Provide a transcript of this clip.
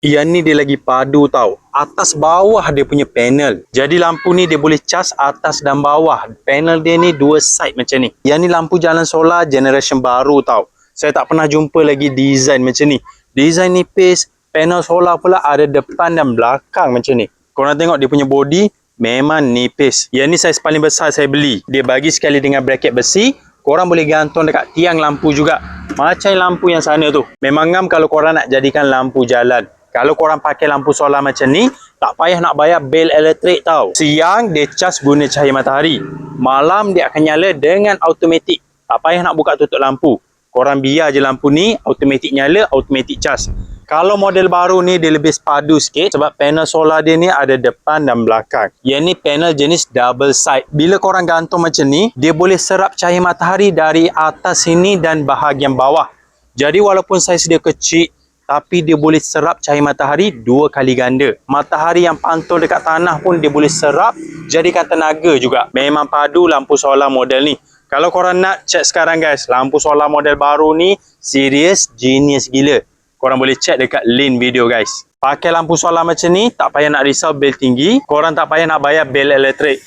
Yang ni dia lagi padu tau. Atas bawah dia punya panel. Jadi lampu ni dia boleh cas atas dan bawah. Panel dia ni dua side macam ni. Yang ni lampu jalan solar generation baru tau. Saya tak pernah jumpa lagi design macam ni. Design nipis, panel solar pula ada depan dan belakang macam ni. Korang tengok dia punya body memang nipis. Yang ni saiz paling besar saya beli. Dia bagi sekali dengan bracket besi. Korang boleh gantung dekat tiang lampu juga. Macam lampu yang sana tu. Memang ngam kalau korang nak jadikan lampu jalan. Kalau korang pakai lampu solar macam ni, tak payah nak bayar bil elektrik tau. Siang dia cas guna cahaya matahari. Malam dia akan nyala dengan automatik. Tak payah nak buka tutup lampu. Korang biar je lampu ni automatik nyala, automatik cas. Kalau model baru ni dia lebih padu sikit sebab panel solar dia ni ada depan dan belakang. Yang ni panel jenis double side. Bila korang gantung macam ni, dia boleh serap cahaya matahari dari atas sini dan bahagian bawah. Jadi walaupun saiz dia kecil, tapi dia boleh serap cahaya matahari 2 kali ganda. Matahari yang pantul dekat tanah pun dia boleh serap, jadikan tenaga juga. Memang padu lampu solar model ni. Kalau korang nak, check sekarang guys. Lampu solar model baru ni serius genius gila. Korang boleh check dekat link video guys. Pakai lampu solar macam ni, tak payah nak risau bil tinggi. Korang tak payah nak bayar bil elektrik.